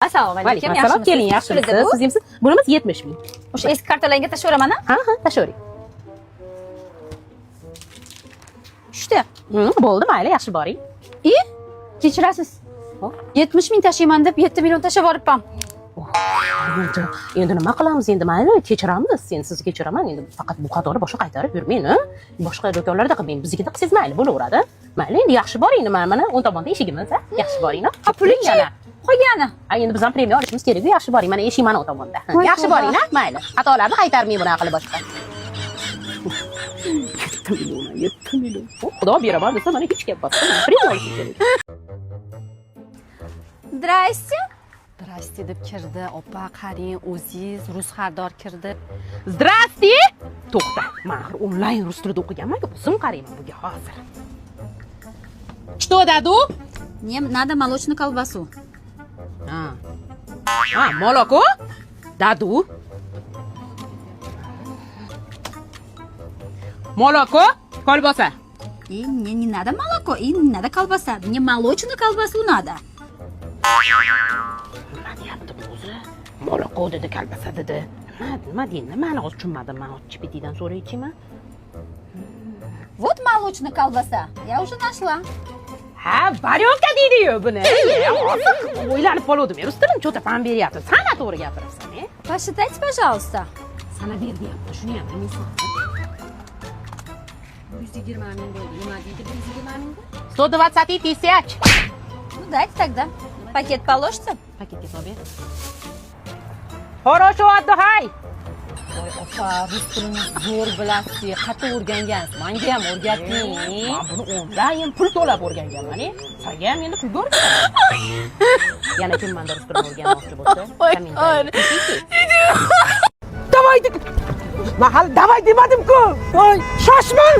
Assalomu alaykum. Assalom, keling, yaxshimisiz? Siz kimsiz? Bunimiz 70 ming. O'sha eski kartalarga tashlayveraman-a? Ha, tashlavering. Tushdi. Bo'ldi, mayli, yaxshi boring. Kechirasiz. 70 ming tashlayman deb 7 million tashlab yuboribman. Endi nima qilamiz? Endi mayli, kechiramiz. Sen sizni kechiraman. Endi faqat bu qatorni boshqa qaytarib yurmang, boshqa do'konlarda qilmang. Biznikida qilsangiz mayli, bo'laveradi. Mayli, endi yaxshi boring, mana o'ng tomonda eshigimiz, Yaxshi boring. Ha, pulichi qo'ygani. Endi biz ham premiya olishimiz kerak. Yaxshi boring, mana eshik mana o'ng tomonda. Yaxshi boring, mayli. Xatolarni qaytarmang bunaqa qilib boshqa. 7 million. Xudo beraman desa mana hech gap bo'lmasa, premiya olishim kerak. Zdrasте. Zdrasте deb kirdi. Opa, qarang, o'zingiz rus xaridor kirdi. Zdrasте! To'xta. Men onlayn rus tilida o'qiganman-ku, o'zim qarayman bunga hozir. Что даду? Мне надо молочную колбасу. Молоко? Даду. Молоко, колбаса. И мне не надо молоко, и не надо колбаса. Мне молочную колбасу надо. Nima deyapti bu o'zi? Молоко dedi, kolbasa dedi. Nima deydi? Ma'ni hozir tushunmadim. Men hozir chipetidan so'raychiman. Вот молочная колбаса. Я уже нашла. Ha, varyoka deydi-yu buni. O'ylanib qoldim. Rus tilini cho'ta fan beryapti. Sana to'g'ri gapiribsan, Посчитайте, пожалуйста. Sana ber deyapti. Shuni ham bilmaysan. 120 ming bo'ldi. Nima deydi 120 ming? 120 тысяч. Ну, дайте тогда. Пакет положите? Paketga solib ber. Хорошо, отдыхай. Voy, opa, rus tilini zo'r bilasiz. Qattiq o'rgangansiz. Menga ham o'rgating. Men buni onlayn pul to'lab o'rganganman, Senga ham endi pul o'rgataman. Yana kim menda rus tilini o'rganmoqchi bo'lsa, Davay mahal davay demadim-ku. Shoshmang!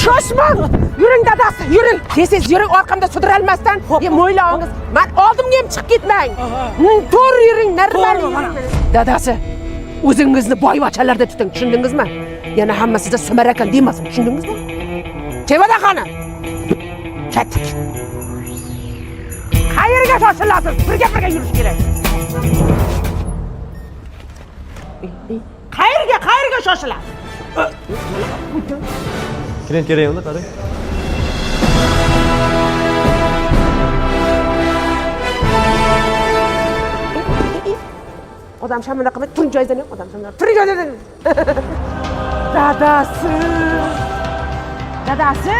Shoshmang! Yuring dadasi, yuring. Tez yuring, orqamda sudralmasdan. Mo'ylovingiz. Men oldimga ham chiqib ketmang. To'g'ri yuring, normal yuring. Dadasi, o'zingizni boyvachalarda tuting, tushundingizmi? Yana hamma sizga sumarakan demasin, tushundingizmi? Chevada qani? Ketdik. Qayerga shoshilasiz? Birga yurish kerak. Qayerga shoshilasiz? Klient kerak unda, qarang. Odam shamina qilib turing joyidan yo'q, odam shamina. Turing joyidan. Dadasi.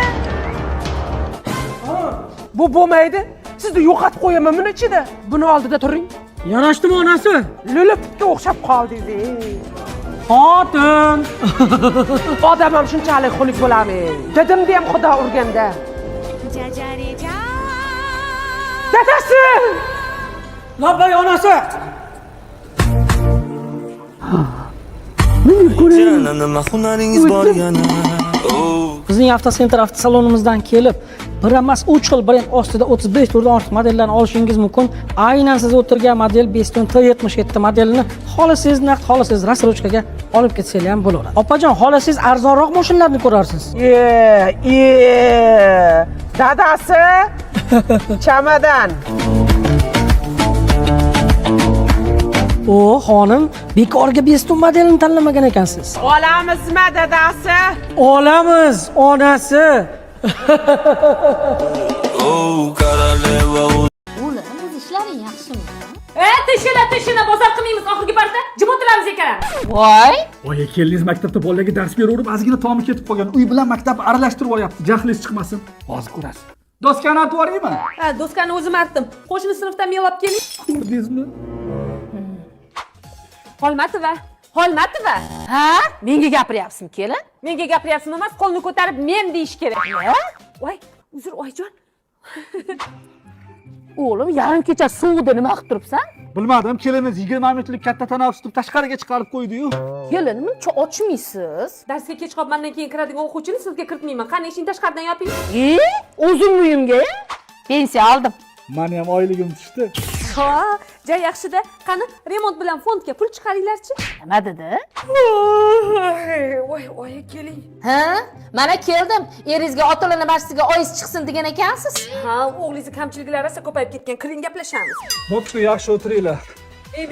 Bu bo'lmaydi. Sizni yo'qotib qo'yaman buni ichida. Buni oldida turing. Yarashdimi onasi? Lulupga o'xshab qoldingiz. Xotin. Odam ham shunchalik xunuk bo'lami? Dedimda ham xudo urganda. Dadasi! Labbay onasi. Nima hunaringiz bor yana? Bizning avtosentr avtosalonimizdan kelib, bir emas 3 xil brend ostida 35 turdan ortiq modellarni olishingiz mumkin. Aynan siz o'tirgan model Beston T77 modelini xohlasangiz naqd, xohlasangiz rassrochkaga olib ketsangiz ham bo'laveradi. Opajon, xohlasangiz arzonroq mashinalarni ko'rarsiz. Dadasi! Chamadan. O, xonim, bekorga Beston modelini tanlamagan ekansiz. Olamizmi dadasi? Olamiz, onasi. O'g'lim, o'z ishlaring yaxshimi? Tishina, bosar qilmaymiz. Oxirgi parda jim o'tiramiz ekan. Voy! Oy, keldingiz maktabda bolalarga dars beraverib, ozgina tomi ketib qolgan. Uy bilan maktabni aralashtirib olyapti. Jahlingiz chiqmasin. Hozir ko'rasiz. Doskani olib boraymi? Ha, doskani o'zim artdim. Qo'shni sinfdan men olib keling. Ko'rdingizmi? Holmatova. Ha? Menga gapiryapsizmi, kelin? Menga gapiryapsizmi emas, qo'lni ko'tarib men deyish kerak. Voy, uzr oyjon. O'g'lim, yarim kecha suvda nima qilib turibsan? Bilmadim, kelinimiz 20 minutlik katta tanaffus turib tashqariga chiqarib qo'ydi-yu. Kelin, muncha ochmaysiz. Darsga kech qolgandan keyin kiradigan o'quvchini sizga kiritmayman. Qani ishni tashqaridan yoping. O'zim uyimga pensiya oldim. Meni ham oyligim tushdi. Ha, ja yaxshida. Qani, remont bilan fondga pul chiqaringlar-chi. Nima dedi? Voy, keling. Ha? Mana keldim. Eringizga ota-ona barchasiga oiz chiqsin degan ekansiz. Ha, o'g'lingiz kamchiliklari rosa ko'payib ketgan. Kiring gaplashamiz. Bo'pti, yaxshi o'tiringlar.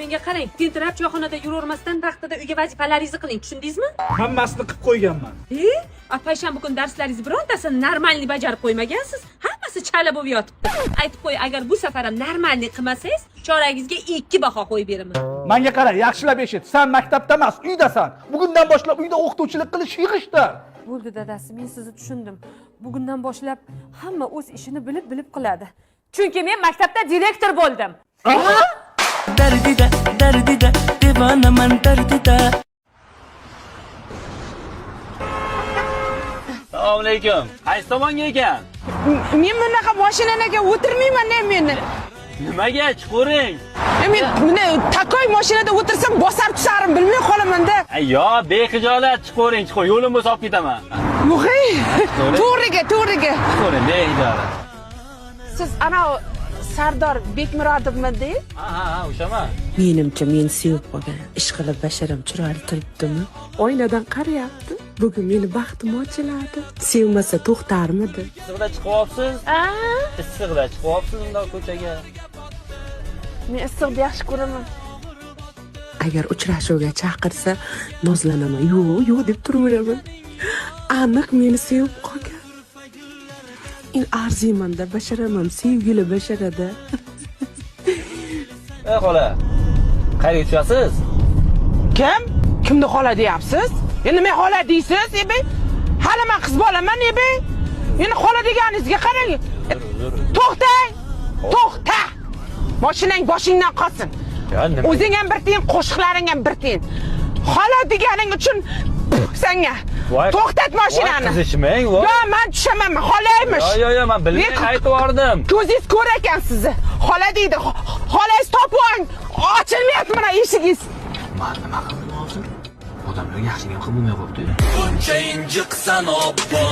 Menga qarang, tentirab choyxonada yuravermasdan vaqtida uyga vazifalaringizni qiling, tushundingizmi? Hammasini qilib qo'yganman. Payshanba kuni darslaringiz birontasini normalniy bajarib qo'ymagansiz. Hammasi chala bo'lib yotibdi. Aytib qo'y, agar bu safar ham normalniy qilmasangiz, choragingizga 2 baho qo'yib beraman. Menga qara, yaxshilab eshit. Sen maktabda emas, uydasan. Bugundan boshlab uyda o'qituvchilik qilish yig'ishdi. Bo'ldi dadasi, men sizni tushundim. Bugundan boshlab hamma o'z ishini bilib qiladi. Chunki men maktabda direktor bo'ldim. Dardida, dardida, devonaman dardida. Assalomu alaykum. Qaysi tomonga ekan? Men bunaqa mashinaga o'tirmayman men. Nimaga chiqoring? Men buni takoy mashinada o'tirsam bosar tusarim bilmay qolaman-da. Yo, bexijolat chiqoring, yo'lim bo'lsa olib ketaman. Yo'g'ey. To'g'riga. Chiqoring, bexijolat. Siz ana Sardor Bekmurodovmi? Ha, o'shaman. Menimcha men sevib qolgan, ishqilib basharam chiroyli turibdimi? Oynadan qarayapti. Bugun meni baxtim ochiladi. Sevmasa to'xtarmidi? Issiqda chiqyapsiz? Issiqda chiqyapsiz undoq ko'chaga. Men issiqni yaxshi ko'raman. Agar uchrashuvga chaqirsa, nozlanaman. Yo'q deb turaveraman. Aniq meni sevib qolgan. Men arzimanda basharam ham sevgili basharada. Xola. Qayerga tushasiz? Kimni xola deyapsiz? Endi men xola deysiz, hali men qiz bolaman, Meni xola deganingizga qarang. To'xta! Mashinang boshingdan qolsin. O'zing ham bir tiyin, qo'shiqlaring ham bir tiyin. Xola deganing uchun senga. To'xtat mashinani. Qizishmang, Yo, men tushaman, xolaymish. Yo, men bilmay qaytib bordim. Ko'zingiz ko'r ekan sizni. Xola deydi. Xolangiz toping. Ochilmayapti mana eshigingiz. Nima qildim hozir? Odamlar yaxshi gap qilmay qo'yibdi. Buncha injiqsan obbo.